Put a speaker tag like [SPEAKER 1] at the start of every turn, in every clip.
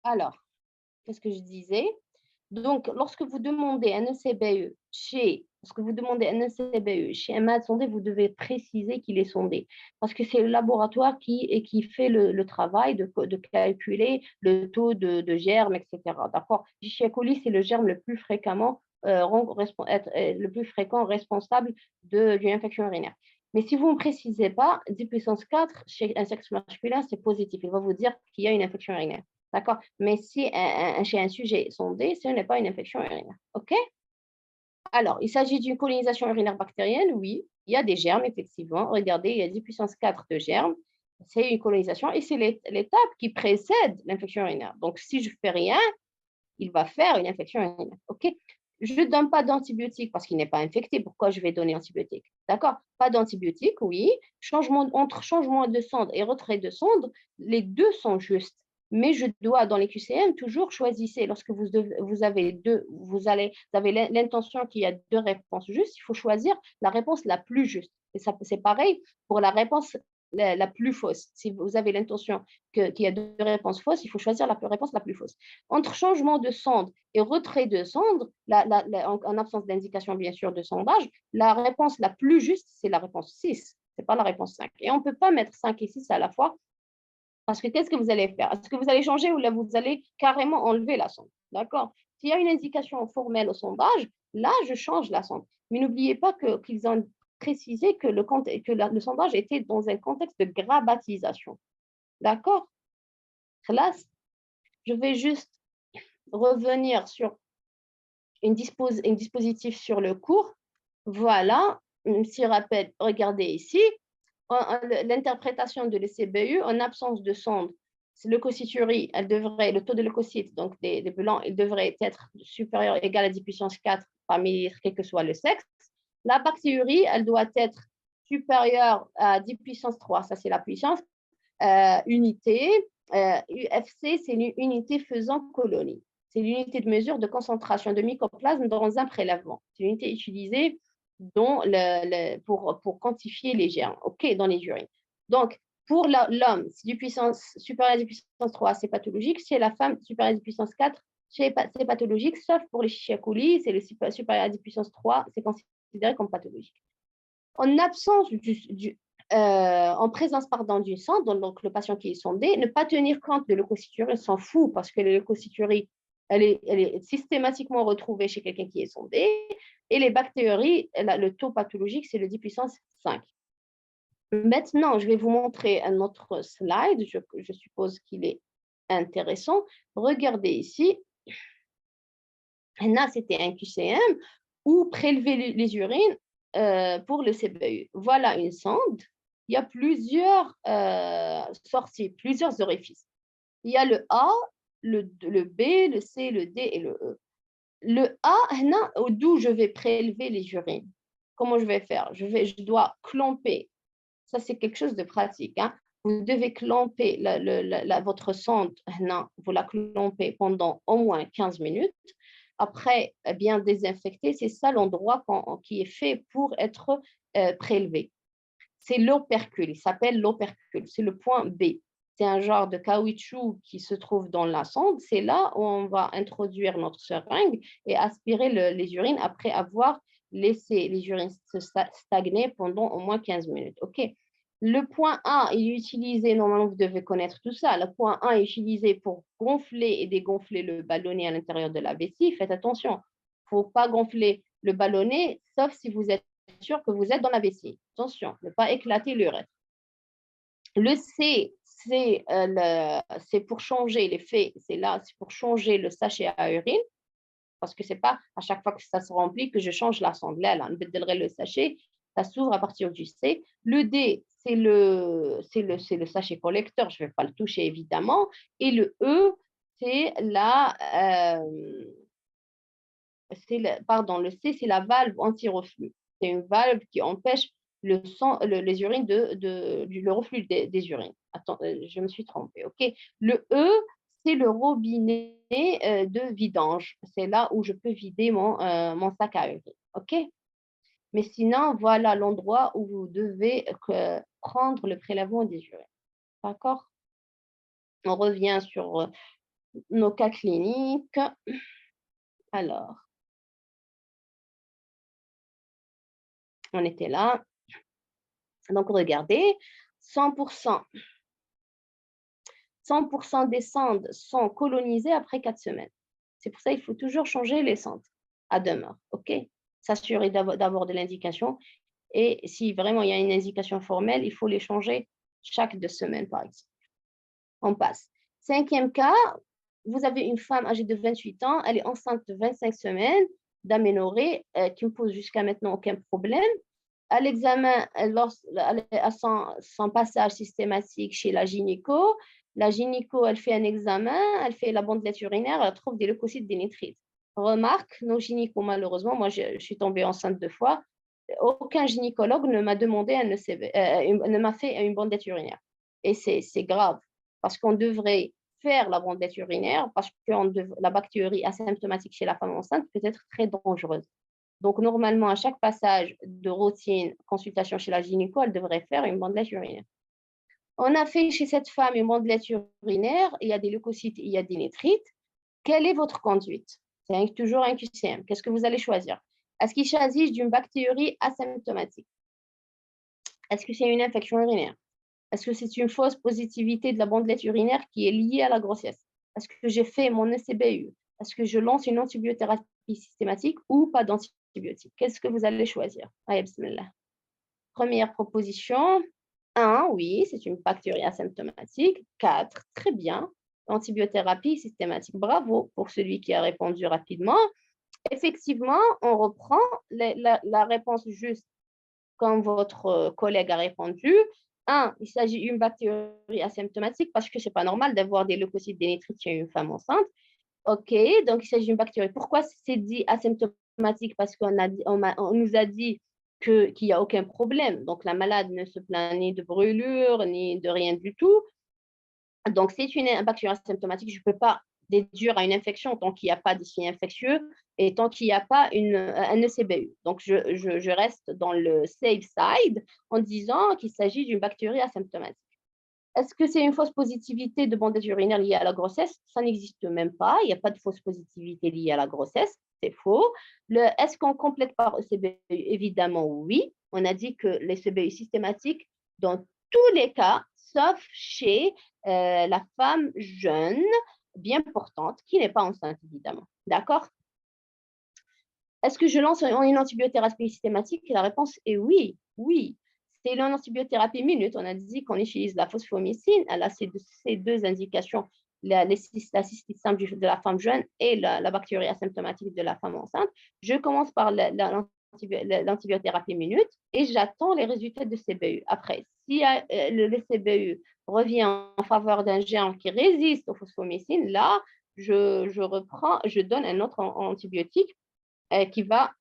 [SPEAKER 1] Alors, qu'est-ce que je disais? Donc, lorsque vous demandez un ECBE chez un malade sondé, vous devez préciser qu'il est sondé. Parce que c'est le laboratoire qui fait le travail de calculer le taux de germes, etc. D'accord? Escherichia coli, c'est le germe le plus fréquemment, le plus fréquent responsable d'une infection urinaire. Mais si vous ne précisez pas, 10 puissance 4 chez un sexe masculin, c'est positif. Il va vous dire qu'il y a une infection urinaire. D'accord? Mais si chez un sujet sondé, ce n'est pas une infection urinaire. OK? Alors, il s'agit d'une colonisation urinaire bactérienne, oui. Il y a des germes, effectivement. Regardez, il y a 10 puissance 4 de germes. C'est une colonisation et c'est l'étape qui précède l'infection urinaire. Donc, si je fais rien, il va faire une infection urinaire. OK? Je ne donne pas d'antibiotiques parce qu'il n'est pas infecté. Pourquoi je vais donner antibiotiques? D'accord? Pas d'antibiotiques, oui. Entre changement de sonde et retrait de sonde, les deux sont justes. Mais je dois, dans les QCM, toujours choisissez. Lorsque vous avez vous avez l'intention qu'il y a deux réponses justes, il faut choisir la réponse la plus juste. Et ça, c'est pareil pour la réponse la plus fausse. Si vous avez l'intention qu'il y a deux réponses fausses, il faut choisir la réponse la plus fausse. Entre changement de sonde et retrait de sonde, en absence d'indication bien sûr de sondage, la réponse la plus juste, c'est la réponse 6. Ce n'est pas la réponse 5. Et on ne peut pas mettre 5 et 6 à la fois parce que qu'est-ce que vous allez faire? Est-ce que vous allez changer ou là vous allez carrément enlever la sonde? D'accord? S'il y a une indication formelle au sondage, là je change la sonde. Mais n'oubliez pas qu'ils ont précisé que le sondage était dans un contexte de grabatisation. D'accord? Là, je vais juste revenir sur un dispositif sur le cours. Voilà, un petit rappel, regardez ici, l'interprétation de l'ECBU en absence de sonde. Leucocyturie, le taux de leucocytes, donc des blancs, il devrait être supérieur ou égal à 10 puissance 4 parmi quel que soit le sexe. La bactérie, elle doit être supérieure à 10 puissance 3, ça c'est la puissance, unité. UFC, c'est une unité faisant colonie. C'est l'unité de mesure de concentration de mycoplasme dans un prélèvement. C'est l'unité utilisée pour quantifier les germes, OK, dans les urines. Donc, pour l'homme, si du puissance supérieure à 10 puissance 3, c'est pathologique. Chez la femme, supérieure à 10 puissance 4, c'est pathologique, sauf pour les Escherichia coli, c'est le supérieur à 10 puissance 3, c'est considéré comme pathologique. En absence en présence pardon, d'une sonde, donc le patient qui est sondé, ne pas tenir compte de leucocyturie, on s'en fout parce que la leucocyturie, elle est systématiquement retrouvée chez quelqu'un qui est sondé. Et les bactéries, le taux pathologique, c'est le 10 puissance 5. Maintenant, je vais vous montrer un autre slide. Je suppose qu'il est intéressant. Regardez ici. Là, c'était un QCM ou prélever les urines pour le CBU. Voilà une sonde. Il y a plusieurs sorties, plusieurs orifices. Il y a le A, le B, le C, le D et le E. Le A, d'où je vais prélever les urines. Comment je vais faire? Je dois clamper. Ça, c'est quelque chose de pratique. Hein. Vous devez clamper votre sonde. Vous la clampez pendant au moins 15 minutes. Après, bien désinfecter, c'est ça l'endroit qui est fait pour être prélevé. C'est l'opercule, il s'appelle l'opercule, c'est le point B. C'est un genre de caoutchouc qui se trouve dans la sonde. C'est là où on va introduire notre seringue et aspirer les urines après avoir laissé les urines se stagner pendant au moins 15 minutes. OK. Le point A est utilisé, normalement vous devez connaître tout ça. Le point A est utilisé pour gonfler et dégonfler le ballonnet à l'intérieur de la vessie. Faites attention, il ne faut pas gonfler le ballonnet, sauf si vous êtes sûr que vous êtes dans la vessie. Attention, ne pas éclater l'urètre. Le C, c'est pour changer l'effet, c'est pour changer le sachet à urine, parce que ce n'est pas à chaque fois que ça se remplit que je change la sonde. Là, le sachet, ça s'ouvre à partir du C. Le D, c'est le sachet collecteur, je ne vais pas le toucher évidemment. Et le E, c'est le C, c'est la valve anti-reflux. C'est une valve qui empêche les urines le reflux des urines. Attends, je me suis trompée. OK. Le E, c'est le robinet de vidange. C'est là où je peux vider mon sac à urine. OK. Mais sinon, voilà l'endroit où vous devez prendre le prélèvement des urines. D'accord. On revient sur nos cas cliniques. Alors, on était là. Donc, regardez, 100%, 100% des cendres sont colonisées après 4 semaines. C'est pour ça qu'il faut toujours changer les cendres à demeure, OK? S'assurer d'avoir de l'indication. Et si vraiment il y a une indication formelle, il faut les changer chaque 2 semaines, par exemple. On passe. 5e cas, vous avez une femme âgée de 28 ans, elle est enceinte de 25 semaines d'aménorrhée, qui ne pose jusqu'à maintenant aucun problème. À l'examen, à son passage systématique chez la gynéco, elle fait un examen, elle fait la bandelette urinaire, elle trouve des leucocytes dénitrites. Remarque, nos gynécos, malheureusement, moi je suis tombée enceinte 2 fois, aucun gynécologue ne m'a demandé ne m'a fait une bandelette urinaire. Et c'est grave, parce qu'on devrait faire la bandelette urinaire, parce que la bactérie asymptomatique chez la femme enceinte peut être très dangereuse. Donc, normalement, à chaque passage de routine, consultation chez la gynéco, elle devrait faire une bandelette urinaire. On a fait chez cette femme une bandelette urinaire, il y a des leucocytes, il y a des nitrites. Quelle est votre conduite? C'est toujours un QCM. Qu'est-ce que vous allez choisir? Est-ce qu'il s'agit d'une bactérie asymptomatique? Est-ce que c'est une infection urinaire? Est-ce que c'est une fausse positivité de la bandelette urinaire qui est liée à la grossesse? Est-ce que j'ai fait mon ECBU? Est-ce que je lance une antibiothérapie systématique ou pas d'antibiotiques? Qu'est-ce que vous allez choisir? Allez, bismillah. Première proposition. 1, oui, c'est une bactérie asymptomatique. 4, très bien. Antibiothérapie systématique. Bravo pour celui qui a répondu rapidement. Effectivement, on reprend la réponse juste comme votre collègue a répondu. 1, il s'agit d'une bactérie asymptomatique parce que ce n'est pas normal d'avoir des leucocytes dénitrites chez une femme enceinte. OK, donc il s'agit d'une bactérie. Pourquoi c'est dit asymptomatique? Parce on nous a dit qu'il n'y a aucun problème. Donc la malade ne se plaint ni de brûlure, ni de rien du tout. Donc c'est une bactérie asymptomatique. Je ne peux pas déduire à une infection tant qu'il n'y a pas de signe infectieux et tant qu'il n'y a pas un ECBU. Donc je reste dans le safe side en disant qu'il s'agit d'une bactérie asymptomatique. Est-ce que c'est une fausse positivité de bandage urinaire liée à la grossesse? Ça n'existe même pas. Il n'y a pas de fausse positivité liée à la grossesse. C'est faux. Est-ce qu'on complète par ECBU? Évidemment, oui. On a dit que l'ECBU systématique, dans tous les cas, sauf chez la femme jeune, bien portante, qui n'est pas enceinte, évidemment. D'accord? Est-ce que je lance une antibiothérapie systématique? La réponse est oui. Oui. C'est une antibiothérapie minute. On a dit qu'on utilise la phosphomycine. Elle a ces deux indications, la cystite simple de la femme jeune et la bactérie asymptomatique de la femme enceinte. Je commence par l'antibiothérapie minute et j'attends les résultats de CBU. Après, si le CBU revient en faveur d'un germe qui résiste aux phosphomycines, là, je donne un autre antibiotique qui va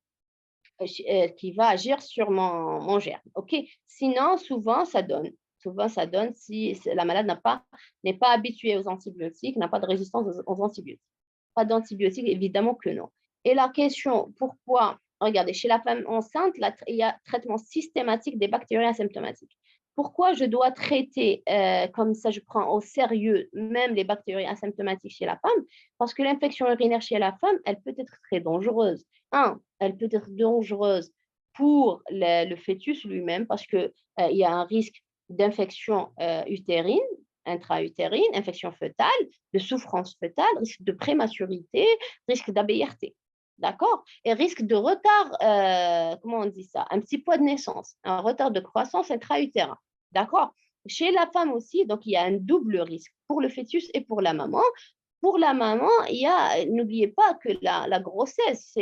[SPEAKER 1] agir sur mon germe. OK? Sinon, souvent, ça donne. Souvent, ça donne si la malade n'est pas habituée aux antibiotiques, n'a pas de résistance aux antibiotiques. Pas d'antibiotiques, évidemment que non. Et la question, pourquoi? Regardez, chez la femme enceinte, il y a traitement systématique des bactéries asymptomatiques. Pourquoi je dois traiter comme ça, je prends au sérieux même les bactéries asymptomatiques chez la femme? Parce que l'infection urinaire chez la femme, elle peut être très dangereuse. Elle peut être dangereuse pour le fœtus lui-même parce qu'il y a un risque d'infection utérine, intra-utérine, infection fœtale, de souffrance fœtale, risque de prématurité, risque d'ABRT. D'accord? Et risque de retard, comment on dit ça? Un petit poids de naissance, un retard de croissance intra-utérin. D'accord? Chez la femme aussi, donc il y a un double risque pour le fœtus et pour la maman. Pour la maman, n'oubliez pas que la grossesse,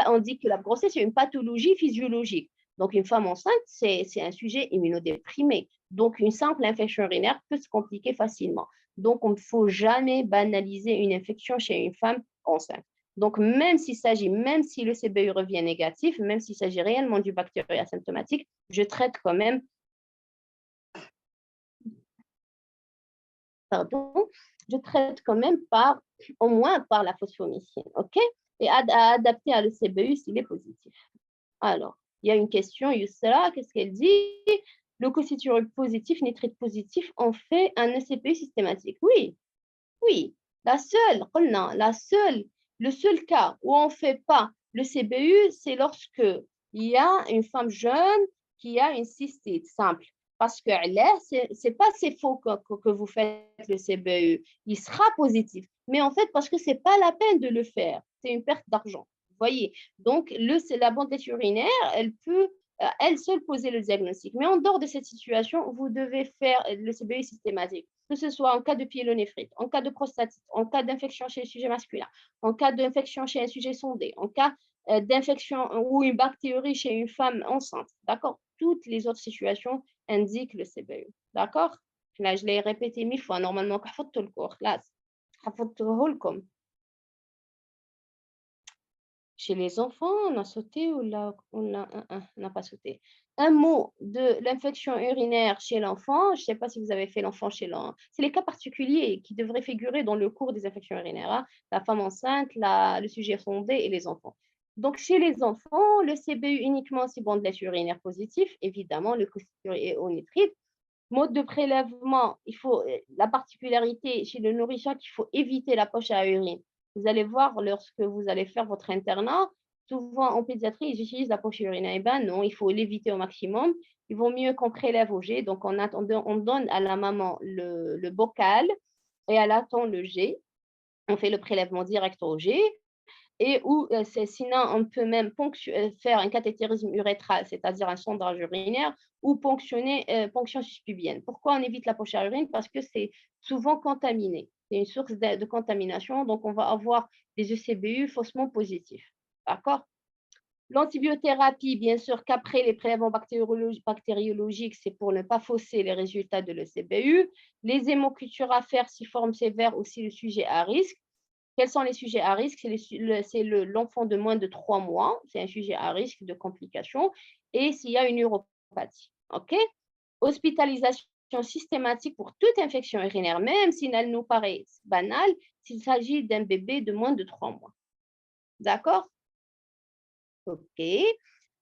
[SPEAKER 1] on dit que la grossesse est une pathologie physiologique. Donc, une femme enceinte, c'est un sujet immunodéprimé. Donc, une simple infection urinaire peut se compliquer facilement. Donc, on ne faut jamais banaliser une infection chez une femme enceinte. Donc, même si le CBU revient négatif, même s'il s'agit réellement du bactérie asymptomatique, je traite quand même, pardon, je traite quand même au moins par la phosphomycine, OK? Et à adapter à l'ECBU s'il est positif. Alors, il y a une question, Youssra, qu'est-ce qu'elle dit? Leucocyte positif, nitrite positif, on fait un ECBU systématique. Oui, oui. le seul cas où on ne fait pas le CBU, c'est lorsque il y a une femme jeune qui a une cystite simple. Parce que là, c'est pas c'est faux que vous faites le CBU. Il sera positif. Mais en fait, parce que c'est pas la peine de le faire. C'est une perte d'argent. Vous voyez? Donc, la bandelette urinaire, elle peut elle seule poser le diagnostic. Mais en dehors de cette situation, vous devez faire le CBU systématique, que ce soit en cas de pyélonéphrite, en cas de prostatite, en cas d'infection chez le sujet masculin, en cas d'infection chez un sujet sondé, en cas d'infection ou une bactérie chez une femme enceinte. D'accord? Toutes les autres situations indiquent le CBU. D'accord? Là, je l'ai répété 1000 fois. Normalement, حفظتوا الكور. Là, حفظته لكم. Chez les enfants, on a sauté ou on n'a pas sauté. Un mot de l'infection urinaire chez l'enfant. Je ne sais pas si vous avez fait l'enfant chez l'enfant. C'est les cas particuliers qui devraient figurer dans le cours des infections urinaires, hein. La femme enceinte, le sujet fondé et les enfants. Donc, chez les enfants, le CBU uniquement si bandelette urinaire positif, évidemment, le cocciurie et au nitrite. Mode de prélèvement, il faut la particularité chez le nourrisson qu'il faut éviter la poche à urine. Vous allez voir lorsque vous allez faire votre internat, souvent en pédiatrie, ils utilisent la poche urinaire. Eh ben non, il faut l'éviter au maximum. Il vaut mieux qu'on prélève au jet. Donc, on donne à la maman le bocal et elle attend le jet. On fait le prélèvement direct au jet et ou sinon on peut même faire un cathétérisme urétral, c'est-à-dire un sondage urinaire, ou ponction suspubienne. Pourquoi on évite la poche à urine? Parce que c'est souvent contaminé. C'est une source de contamination, donc on va avoir des ECBU faussement positifs. D'accord? L'antibiothérapie, bien sûr qu'après les prélèvements bactériologiques, c'est pour ne pas fausser les résultats de l'ECBU. Les hémocultures à faire si forme sévère ou si le sujet à risque. Quels sont les sujets à risque? C'est l'enfant de moins de 3 mois, c'est un sujet à risque de complications, et s'il y a une neuropathie. OK? Hospitalisation systématique pour toute infection urinaire, même si elle nous paraît banale, s'il s'agit d'un bébé de moins de 3 mois. D'accord? OK.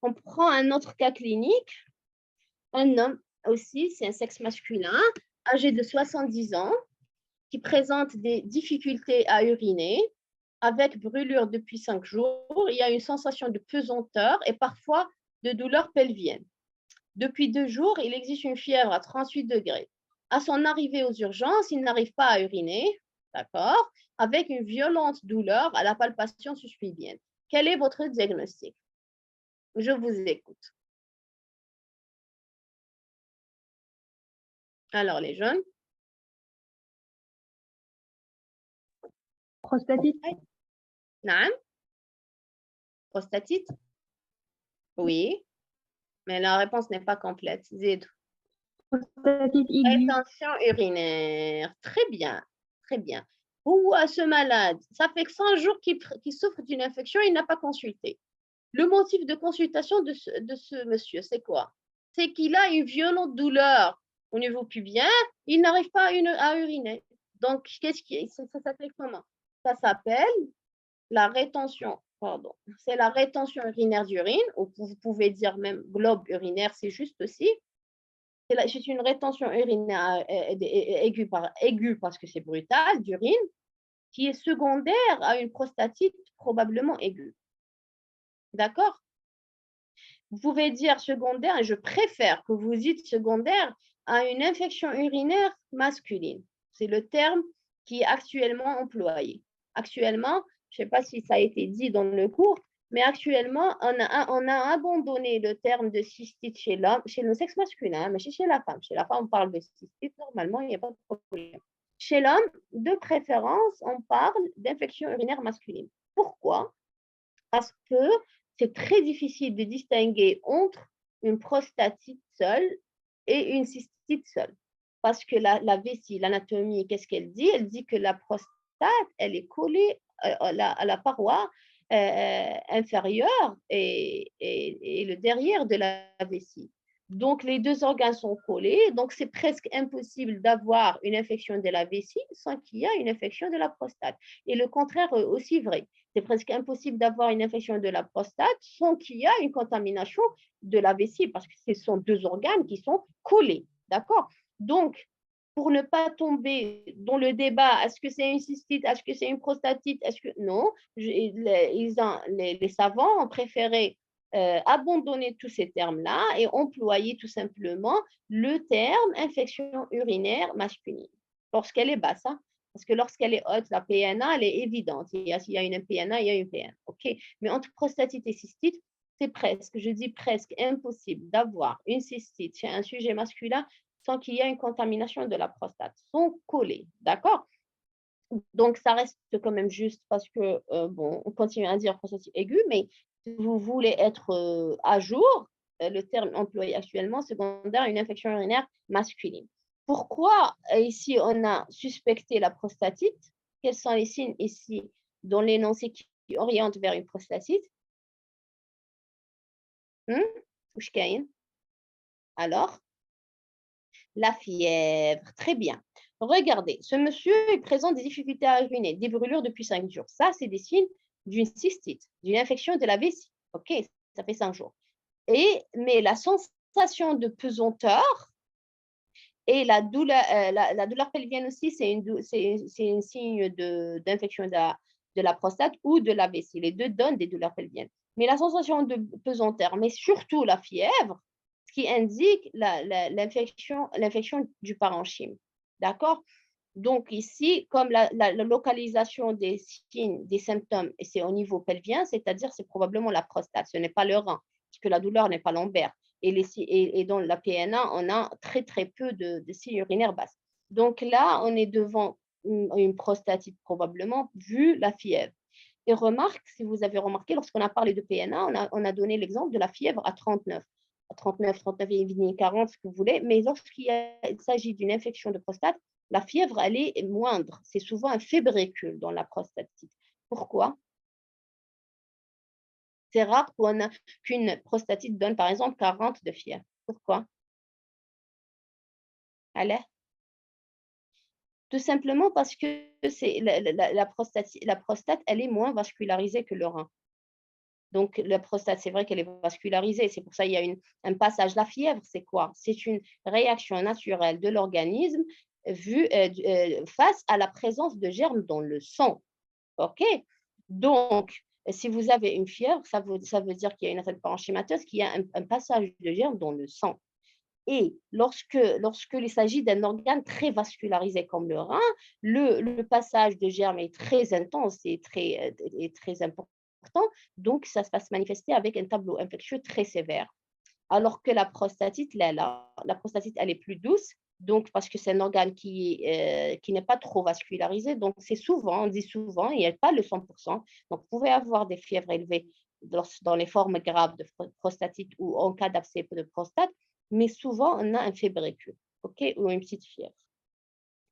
[SPEAKER 1] On prend un autre cas clinique. Un homme aussi, c'est un sexe masculin, âgé de 70 ans, qui présente des difficultés à uriner, avec brûlure depuis 5 jours. Il y a une sensation de pesanteur et parfois de douleur pelvienne. Depuis 2 jours, il existe une fièvre à 38 degrés. À son arrivée aux urgences, il n'arrive pas à uriner, d'accord, avec une violente douleur à la palpation suspubienne. Quel est votre diagnostic? Je vous écoute. Alors, les jeunes?
[SPEAKER 2] Prostatite.
[SPEAKER 1] Non? Prostatite? Oui, mais la réponse n'est pas complète. Zid.
[SPEAKER 2] Prostatite aiguë.
[SPEAKER 1] Rétention urinaire. Très bien, très bien. Ou à ce malade, ça fait que 100 jours qu'il souffre d'une infection, il n'a pas consulté. Le motif de consultation de ce monsieur, c'est quoi? C'est qu'il a une violente douleur au niveau pubien, il n'arrive pas à uriner. Donc, ça s'appelle comment? Ça s'appelle la rétention, pardon, c'est la rétention urinaire d'urine, ou vous pouvez dire même globe urinaire, c'est juste aussi. C'est une rétention urinaire aiguë parce que c'est brutal, d'urine, qui est secondaire à une prostatite probablement aiguë. D'accord? Vous pouvez dire secondaire, et je préfère que vous dites secondaire à une infection urinaire masculine. C'est le terme qui est actuellement employé. Actuellement, je ne sais pas si ça a été dit dans le cours, mais actuellement, on a abandonné le terme de cystite chez l'homme, chez le sexe masculin, mais chez la femme. Chez la femme, on parle de cystite, normalement, il n'y a pas de problème. Chez l'homme, de préférence, on parle d'infection urinaire masculine. Pourquoi? Parce que c'est très difficile de distinguer entre une prostatite seule et une cystite seule. Parce que la vessie, l'anatomie, qu'est-ce qu'elle dit? Elle dit que la prostate, elle est collée à la paroi inférieure et le derrière de la vessie. Donc, les deux organes sont collés. Donc, c'est presque impossible d'avoir une infection de la vessie sans qu'il y ait une infection de la prostate. Et le contraire est aussi vrai. C'est presque impossible d'avoir une infection de la prostate sans qu'il y ait une contamination de la vessie parce que ce sont deux organes qui sont collés. D'accord? Donc, pour ne pas tomber dans le débat, est-ce que c'est une cystite, est-ce que c'est une prostatite, est-ce que non, les savants ont préféré abandonner tous ces termes-là et employer tout simplement le terme infection urinaire masculine lorsqu'elle est basse. Hein, parce que lorsqu'elle est haute, la PNA, elle est évidente. S'il y a une PNA, il y a une PNA. OK? Mais entre prostatite et cystite, c'est presque, je dis presque impossible d'avoir une cystite chez un sujet masculin sans qu'il y ait une contamination de la prostate. Sont collés. D'accord? Donc, ça reste quand même juste parce que, bon, on continue à dire prostatite aiguë, mais si vous voulez être à jour, le terme employé actuellement, secondaire, une infection urinaire masculine. Pourquoi ici on a suspecté la prostatite? Quels sont les signes ici dans l'énoncé qui orientent vers une prostatite? Alors, la fièvre, très bien. Regardez, ce monsieur il présente des difficultés à uriner, des brûlures depuis 5 jours. Ça, c'est des signes d'une cystite, d'une infection de la vessie. OK, ça fait 5 jours. Mais la sensation de pesanteur et la douleur pelvienne aussi, c'est un signe d'infection de la prostate ou de la vessie. Les deux donnent des douleurs pelviennes. Mais la sensation de pesanteur, mais surtout la fièvre, ce qui indique l'infection du parenchyme. D'accord? Donc ici, comme la localisation des signes, des symptômes, et c'est au niveau pelvien, c'est-à-dire c'est probablement la prostate, ce n'est pas le rein, puisque la douleur n'est pas lombaire. Et dans la PNA, on a très très peu de signes urinaires basses. Donc là, on est devant une prostatite probablement, vu la fièvre. Et remarque, si vous avez remarqué, lorsqu'on a parlé de PNA, on a donné l'exemple de la fièvre à 39. À 39, 39,5, 40, ce que vous voulez. Mais lorsqu'il s'agit d'une infection de prostate, la fièvre, elle est moindre. C'est souvent un fébricule dans la prostatite. Pourquoi? C'est rare qu'une prostatite donne, par exemple, 40 de fièvre. Pourquoi? Allez? Tout simplement parce que la prostate, elle est moins vascularisée que le rein. Donc, la prostate, c'est vrai qu'elle est vascularisée. C'est pour ça qu'il y a un passage. La fièvre, c'est quoi? C'est une réaction naturelle de l'organisme face à la présence de germes dans le sang. OK? Donc, si vous avez une fièvre, ça veut dire qu'il y a une atteinte parenchymateuse, qu'il y a un passage de germes dans le sang. Et lorsqu'il s'agit d'un organe très vascularisé comme le rein, le passage de germes est très intense et très important. Donc, ça va se manifester avec un tableau infectieux très sévère. Alors que la prostatite, la prostatite, elle est plus douce, donc parce que c'est un organe qui n'est pas trop vascularisé. Donc, c'est souvent, on dit souvent, il n'y a pas le 100%. Donc, vous pouvez avoir des fièvres élevées dans les formes graves de prostatite ou en cas d'abcès de prostate, mais souvent, on a un fébricule, OK, ou une petite fièvre.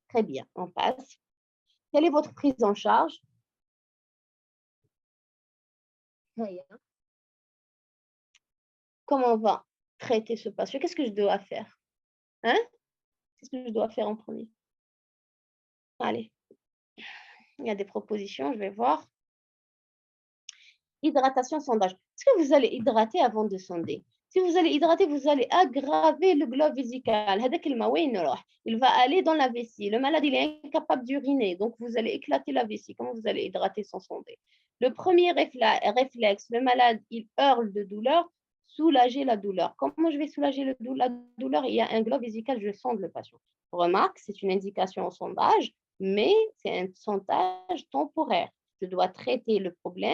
[SPEAKER 1] Très bien, on passe. Quelle est votre prise en charge? Comment on va traiter ce patient? Qu'est-ce que je dois faire? Hein? Qu'est-ce que je dois faire en premier? Allez, il y a des propositions, je vais voir. Hydratation, sondage. Est-ce que vous allez hydrater avant de sonder? Si vous allez hydrater, vous allez aggraver le globe vésical. Il va aller dans la vessie. Le malade, il est incapable d'uriner. Donc, vous allez éclater la vessie. Comment vous allez hydrater sans sonder? Le premier réflexe, le malade, il hurle de douleur. Soulager la douleur. Comment je vais soulager la douleur? Il y a un globe vésical, je sonde le patient. Remarque, c'est une indication au sondage, mais c'est un sondage temporaire. Je dois traiter le problème,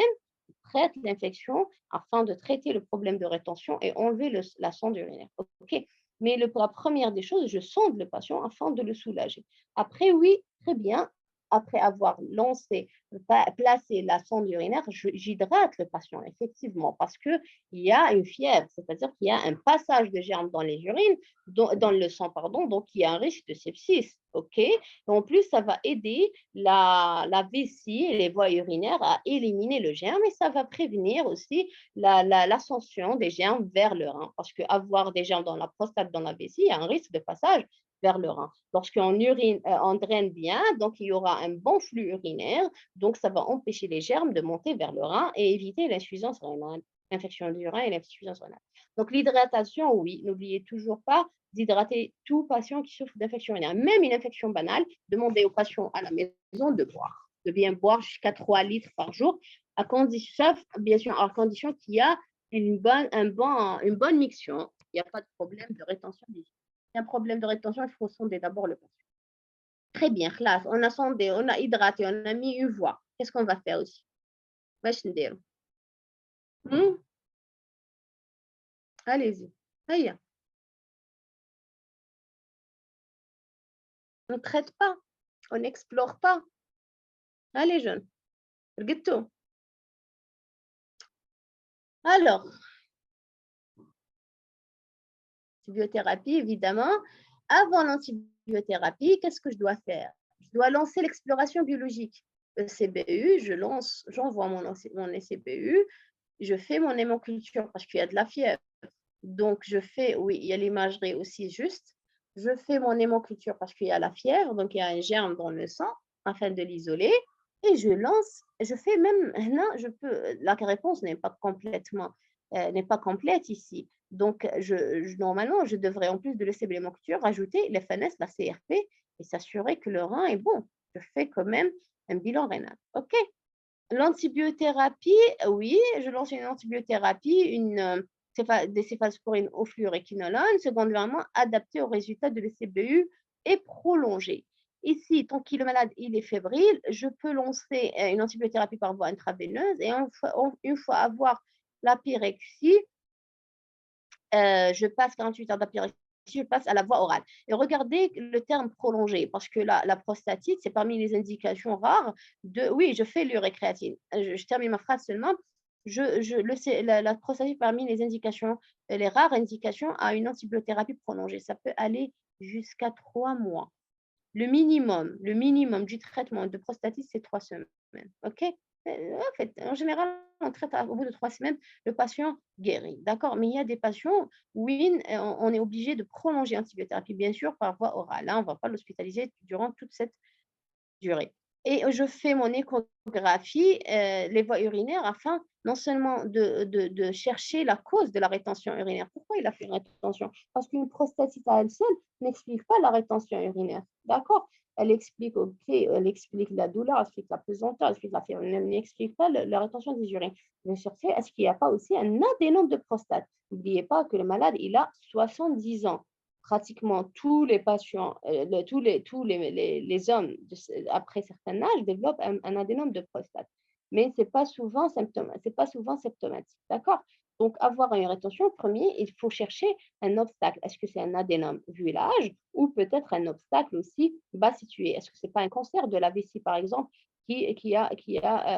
[SPEAKER 1] traite l'infection afin de traiter le problème de rétention et enlever la sonde urinaire. OK. Mais la première des choses, je sonde le patient afin de le soulager. Après, oui, très bien. Après avoir placé la sonde urinaire, j'hydrate le patient, effectivement, parce qu'il y a une fièvre, c'est-à-dire qu'il y a un passage de germes dans les urines, dans le sang, pardon, donc il y a un risque de sepsis. OK. Et en plus, ça va aider la vessie et les voies urinaires à éliminer le germe et ça va prévenir aussi l'ascension des germes vers le rein. Parce qu'avoir des germes dans la prostate, dans la vessie, il y a un risque de passage vers le rein. Lorsqu'on on draine bien, donc il y aura un bon flux urinaire, donc ça va empêcher les germes de monter vers le rein et éviter l'insuffisance rénale. l'infection du rein et l'insuffisance rénale. Donc, l'hydratation, oui, n'oubliez toujours pas d'hydrater tout patient qui souffre d'infection rénale. Même une infection banale, demandez aux patients à la maison de boire, de bien boire jusqu'à 3 litres par jour, à condition, sauf bien sûr à condition qu'il y a une bonne miction. Il n'y a pas de problème de rétention des. Il y a un problème de rétention, il faut sonder d'abord le patient. Très bien, classe. On a sondé, on a hydraté, on a mis une voie. Qu'est-ce qu'on va faire aussi? Allez-y. Aïe. On ne traite pas, on n'explore pas. Allez, jeunes. Ghetto. Alors, antibiothérapie, évidemment. Avant l'antibiothérapie, qu'est-ce que je dois faire? Je dois lancer l'exploration biologique. Le CBU, j'envoie mon ECBU, je fais mon hémoculture parce qu'il y a de la fièvre. Donc, oui, il y a l'imagerie aussi juste. Je fais mon hémoculture parce qu'il y a la fièvre, donc il y a un germe dans le sang afin de l'isoler. Et je fais même, là, la réponse n'est pas complète ici. Donc, normalement, je devrais, en plus de l'hémoculture, rajouter l'FNS, la CRP, et s'assurer que le rein est bon. Je fais quand même un bilan rénal. OK? L'antibiothérapie, oui, je lance une antibiothérapie, des céphalosporines au fluoroquinolone, secondairement adaptée aux résultats de l'ECBU et prolongée. Ici, tant que le malade il est fébrile, je peux lancer une antibiothérapie par voie intraveineuse et une fois avoir la pyrexie, je passe 48 heures d'apyrexie, je passe à la voie orale. Et regardez le terme prolongé, parce que la prostatite, c'est parmi les indications rares oui, je fais l'urécréatine. Je termine ma phrase seulement. La prostatite, parmi les indications, les rares indications à une antibiothérapie prolongée, ça peut aller jusqu'à 3 mois. Le minimum du traitement de prostatite, c'est 3 semaines. OK? En fait, en général, on traite au bout de 3 semaines, le patient guérit. D'accord? Mais il y a des patients où on est obligé de prolonger l'antibiothérapie, bien sûr, par voie orale. Là, on ne va pas l'hospitaliser durant toute cette durée. Et je fais mon échographie, les voies urinaires, afin non seulement de chercher la cause de la rétention urinaire. Pourquoi il a fait une rétention? Parce qu'une prostatite à elle seule n'explique pas la rétention urinaire. D'accord? Elle explique, OK, elle explique la douleur, elle explique la pesanteur, elle explique la fièvre, elle n'explique pas la rétention des urines. Mais chercher, est-ce qu'il n'y a pas aussi un adénome de prostate? N'oubliez pas que le malade, il a 70 ans. Pratiquement tous les patients, tous les hommes après un certain âge développent un adénome de prostate. Mais ce n'est pas souvent symptomatique. D'accord? Donc, avoir une rétention, premier, il faut chercher un obstacle. Est-ce que c'est un adénome vu l'âge ou peut-être un obstacle aussi bas situé? Est-ce que ce n'est pas un cancer de la vessie, par exemple, qui a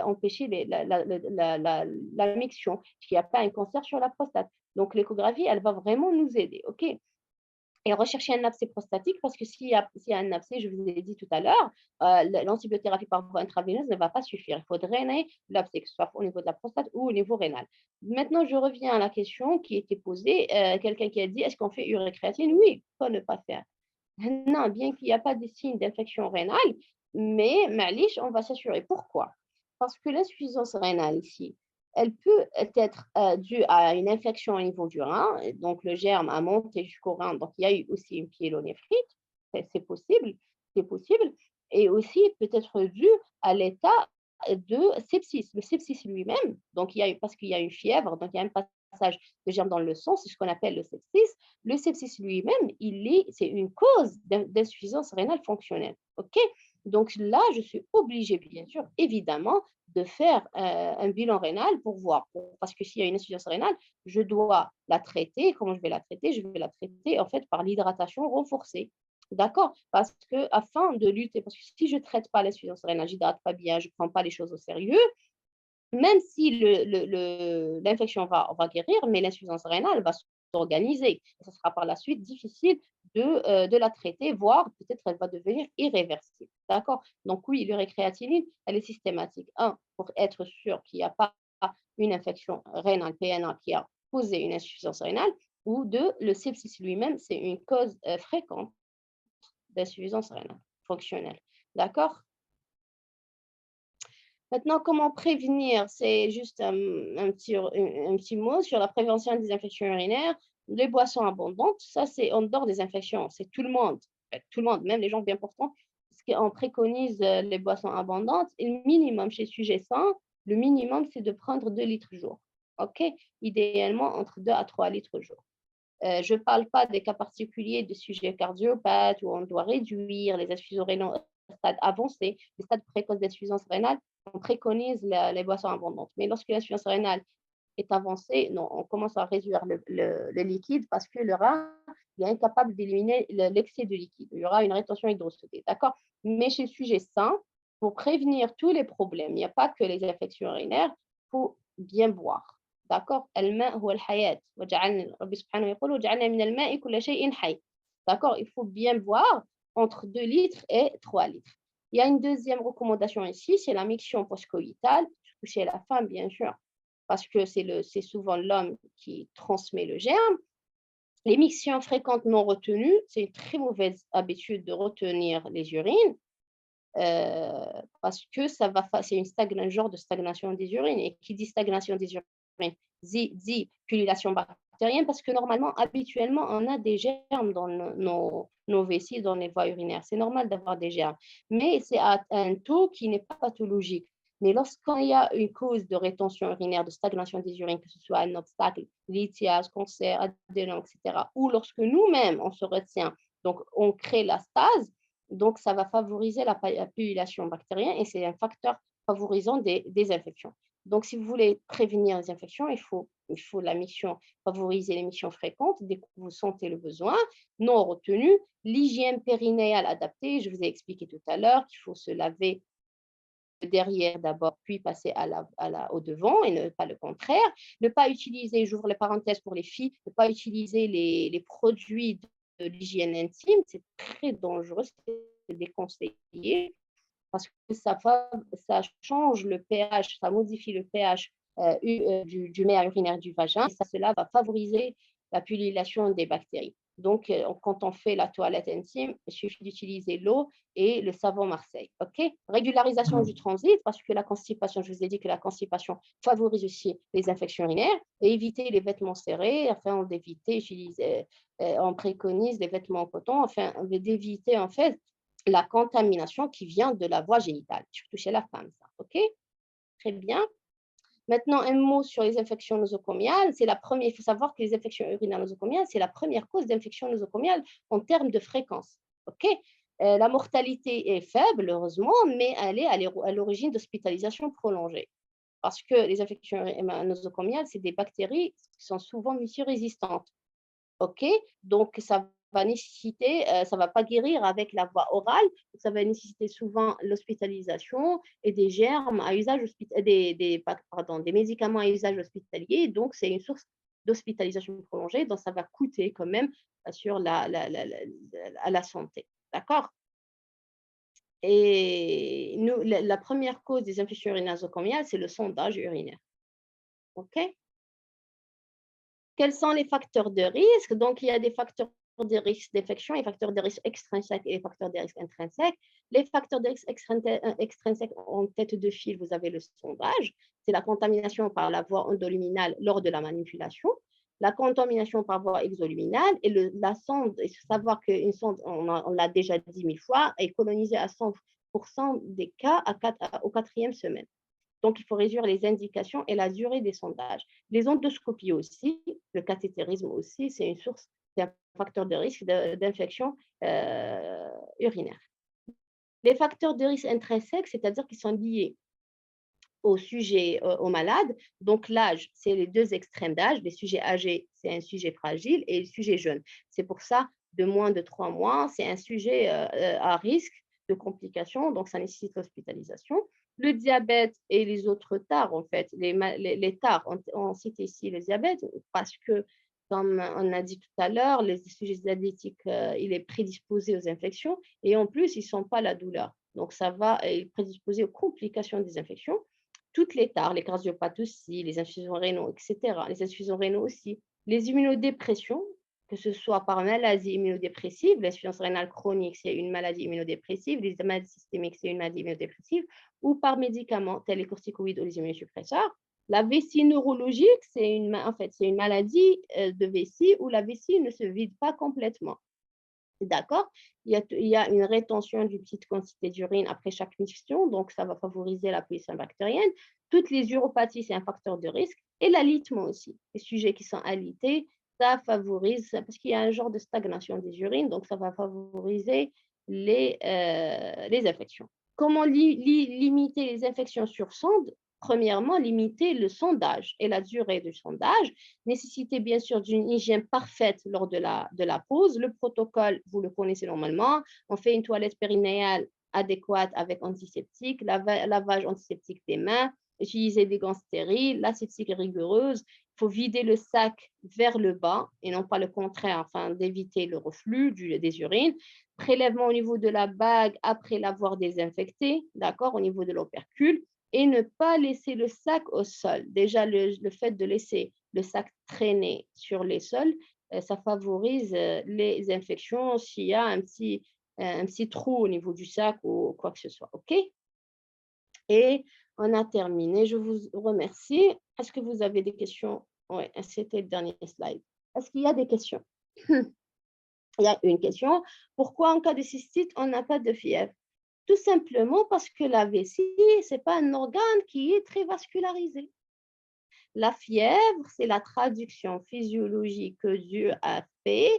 [SPEAKER 1] empêché la miction, qui n'a pas un cancer sur la prostate? Donc, l'échographie, elle va vraiment nous aider. OK? Et rechercher un abcès prostatique parce que s'il y a un abcès, je vous ai dit tout à l'heure, l'antibiothérapie par voie intraveineuse ne va pas suffire. Il faut drainer l'abcès, que ce soit au niveau de la prostate ou au niveau rénal. Maintenant, je reviens à la question qui était posée. Quelqu'un qui a dit, est-ce qu'on fait urécréatine? Oui, pourquoi ne pas faire? Non, bien qu'il n'y a pas de signes d'infection rénale, mais معليش, on va s'assurer. Pourquoi? Parce que l'insuffisance rénale ici, elle peut être due à une infection au niveau du rein, et donc le germe a monté jusqu'au rein, donc il y a eu aussi une pyélonéphrite, c'est possible, c'est possible, et aussi peut-être dû à l'état de sepsis. Le sepsis lui-même, donc parce qu'il y a une fièvre, donc il y a un passage de germe dans le sang, c'est ce qu'on appelle le sepsis. Le sepsis lui-même, c'est une cause d'insuffisance rénale fonctionnelle. OK? Donc là, je suis obligée, bien sûr, évidemment, de faire un bilan rénal pour voir. Parce que s'il y a une insuffisance rénale, je dois la traiter. Comment je vais la traiter? Je vais la traiter en fait par l'hydratation renforcée. D'accord? Parce que afin de lutter, parce que si je ne traite pas l'insuffisance rénale, je n'hydrate pas bien, je ne prends pas les choses au sérieux, même si l'infection va guérir, mais l'insuffisance rénale va s'organiser. Et ce sera par la suite difficile de la traiter, voire peut-être elle va devenir irréversible. D'accord? Donc oui, l'urécréatinine, elle est systématique. Un, pour être sûr qu'il n'y a pas une infection rénale, PNA, qui a causé une insuffisance rénale, ou deux, le sepsis lui-même, c'est une cause fréquente d'insuffisance rénale fonctionnelle. D'accord? Maintenant, comment prévenir? C'est juste un petit mot sur la prévention des infections urinaires. Les boissons abondantes, ça, c'est en dehors des infections, c'est tout le monde. En fait, tout le monde, même les gens bien portants, parce qu'on préconise les boissons abondantes. Et le minimum chez sujet sain, le minimum, c'est de prendre 2 litres jour. OK? Idéalement, entre 2 à 3 litres jour. Je ne parle pas des cas particuliers de sujets cardiopathes où on doit réduire les insuffisances rénales au stade avancé, les stades précoces d'insuffisance rénale, on préconise les boissons abondantes. Mais lorsque l'insuffisance rénale est avancée, non, on commence à réduire le liquide parce que le rein il est incapable d'éliminer l'excès de liquide. Il y aura une rétention hydrostatée, d'accord? Mais chez le sujet sain, pour prévenir tous les problèmes, il n'y a pas que les infections urinaires, il faut bien boire. D'accord? الماء هو الحياة وجعلنا ربي سبحانه يقول وجعلنا من الماء كل شيء حي. D'accord? Il faut bien boire entre 2 litres et 3 litres. Il y a une deuxième recommandation ici, c'est la miction postcoïtale, surtout chez la femme, bien sûr, parce que c'est souvent l'homme qui transmet le germe. Les mictions fréquentes non retenues, c'est une très mauvaise habitude de retenir les urines parce que c'est un genre de stagnation des urines. Et qui dit stagnation des urines dit pullulation bactérienne parce que normalement, habituellement, on a des germes dans nos vessies, dans les voies urinaires. C'est normal d'avoir des germes, mais c'est à un taux qui n'est pas pathologique. Mais lorsqu'il y a une cause de rétention urinaire, de stagnation des urines, que ce soit un obstacle, lithiase, cancer, adénome, etc., ou lorsque nous-mêmes, on se retient, donc on crée la stase, donc ça va favoriser la pullulation bactérienne et c'est un facteur favorisant des infections. Donc, si vous voulez prévenir les infections, il faut la mission, favoriser les missions fréquentes dès que vous sentez le besoin, non retenu, l'hygiène périnéale adaptée. Je vous ai expliqué tout à l'heure qu'il faut se laver derrière d'abord, puis passer au devant et ne pas le contraire. Ne pas utiliser, j'ouvre les parenthèses pour les filles, ne pas utiliser les produits de l'hygiène intime, c'est très dangereux, c'est déconseillé parce que ça change le pH, ça modifie le pH du méa urinaire du vagin. Et cela va favoriser la pullulation des bactéries. Donc, quand on fait la toilette intime, il suffit d'utiliser l'eau et le savon Marseille. OK? Régularisation du transit, parce que la constipation, je vous ai dit que la constipation favorise aussi les infections urinaires, et éviter les vêtements serrés, afin d'éviter, on préconise des vêtements en coton, afin d'éviter en fait la contamination qui vient de la voie génitale, surtout chez la femme, ça. OK? Très bien. Maintenant, un mot sur les infections nosocomiales. Il faut savoir que les infections urinaires nosocomiales, c'est la première cause d'infection nosocomiale en termes de fréquence. OK? La mortalité est faible, heureusement, mais elle est à l'origine d'hospitalisations prolongées. Parce que les infections nosocomiales, c'est des bactéries qui sont souvent multirésistantes. OK? Donc ça va pas guérir avec la voie orale, ça va nécessiter souvent l'hospitalisation et des germes à usage des médicaments à usage hospitalier, donc c'est une source d'hospitalisation prolongée, donc ça va coûter quand même sur à la santé. D'accord? Et nous, la 1re cause des infections urinaires nosocomiales, c'est le sondage urinaire. OK? Quels sont les facteurs de risque? Donc, il y a des facteurs de risque d'infection, les facteurs de risque extrinsèques et les facteurs de risque intrinsèques. Les facteurs de risque extrinsèques en tête de file, vous avez le sondage, c'est la contamination par la voie endoluminale lors de la manipulation, la contamination par voie exoluminale et la sonde, il faut savoir qu'une sonde, on l'a déjà dit 1000 fois, est colonisée à 100% des cas au 4e semaine. Donc, il faut réduire les indications et la durée des sondages. Les endoscopies aussi, le cathétérisme aussi, c'est un facteur de risque d'infection urinaire. Les facteurs de risque intrinsèques, c'est-à-dire qu'ils sont liés au sujet, au malade. Donc, l'âge, c'est les 2 extrêmes d'âge. Les sujets âgés, c'est un sujet fragile et le sujet jeune. C'est pour ça, de moins de 3 mois, c'est un sujet à risque de complications, donc ça nécessite l'hospitalisation. Le diabète et les autres tares, en fait, les tares, on cite ici le diabète parce que, comme on a dit tout à l'heure, les sujets diabétiques, il est prédisposé aux infections et en plus, ils ne sentent pas la douleur. Donc, ça va prédisposer aux complications des infections. Toutes les tares, les cardiopathes aussi, les insuffisants rénaux, etc. Les insuffisants rénaux aussi. Les immunodépressions, que ce soit par maladie immunodépressive, l'insuffisance rénale chronique, c'est une maladie immunodépressive, les maladies systémiques, c'est une maladie immunodépressive, ou par médicaments tels les corticoïdes ou les immunosuppresseurs. La vessie neurologique, en fait, c'est une maladie de vessie où la vessie ne se vide pas complètement. D'accord? Il y a une rétention d'une petite quantité d'urine après chaque mission, donc ça va favoriser la pollution bactérienne. Toutes les uropathies, c'est un facteur de risque. Et l'alitement aussi. Les sujets qui sont alités, ça favorise, parce qu'il y a un genre de stagnation des urines, donc ça va favoriser les infections. Comment limiter les infections sur sonde? Premièrement, limiter le sondage et la durée du sondage. Nécessité bien sûr d'une hygiène parfaite lors de la pause. Le protocole, vous le connaissez normalement. On fait une toilette périnéale adéquate avec antiseptique, lavage antiseptique des mains, utiliser des gants stériles, l'aseptique rigoureuse. Il faut vider le sac vers le bas et non pas le contraire afin d'éviter le reflux des urines. Prélèvement au niveau de la bague après l'avoir désinfecté, d'accord, au niveau de l'opercule. Et ne pas laisser le sac au sol. Déjà, le fait de laisser le sac traîner sur les sols, ça favorise les infections s'il y a un petit trou au niveau du sac ou quoi que ce soit. OK? Et on a terminé. Je vous remercie. Est-ce que vous avez des questions? Oui, c'était le dernier slide. Est-ce qu'il y a des questions? Il y a une question. Pourquoi en cas de cystite, on n'a pas de fièvre? Tout simplement parce que la vessie, ce n'est pas un organe qui est très vascularisé. La fièvre, c'est la traduction physiologique que Dieu a fait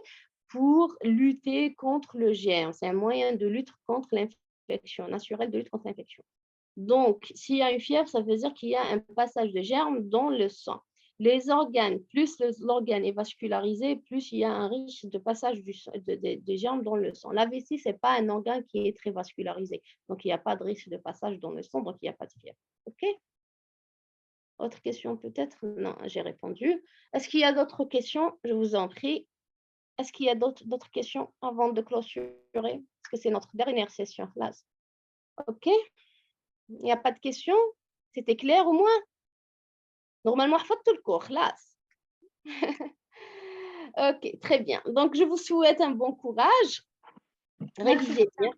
[SPEAKER 1] pour lutter contre le germe. C'est un moyen de lutte contre l'infection, naturel de lutte contre l'infection. Donc, s'il y a une fièvre, ça veut dire qu'il y a un passage de germes dans le sang. Les organes, plus l'organe est vascularisé, plus il y a un risque de passage des germes dans le sang. La vessie, ce n'est pas un organe qui est très vascularisé. Donc, il n'y a pas de risque de passage dans le sang, donc il n'y a pas de fièvre. OK? Autre question peut-être? Non, j'ai répondu. Est-ce qu'il y a d'autres questions? Je vous en prie. Est-ce qu'il y a d'autres questions avant de clôturer? Parce que c'est notre dernière session, là. OK? Il n'y a pas de questions? C'était clair au moins? Normalement, tout le cours, là. OK, très bien. Donc, je vous souhaite un bon courage. Révisez bien.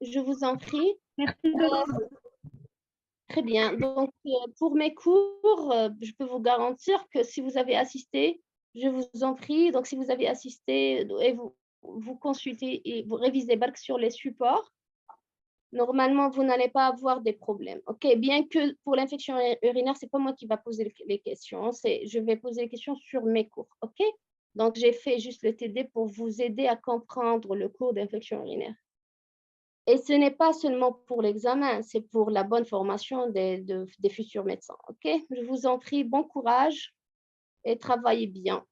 [SPEAKER 1] Je vous en prie.
[SPEAKER 2] Merci beaucoup.
[SPEAKER 1] Très bien. Donc, pour mes cours, je peux vous garantir que si vous avez assisté, je vous en prie, donc si vous avez assisté et vous consultez et vous révisez BARC sur les supports, normalement, vous n'allez pas avoir des problèmes. OK? Bien que pour l'infection urinaire, ce n'est pas moi qui va poser les questions, je vais poser les questions sur mes cours. OK? Donc, j'ai fait juste le TD pour vous aider à comprendre le cours d'infection urinaire. Et ce n'est pas seulement pour l'examen, c'est pour la bonne formation des futurs médecins. OK? Je vous en prie, bon courage et travaillez bien.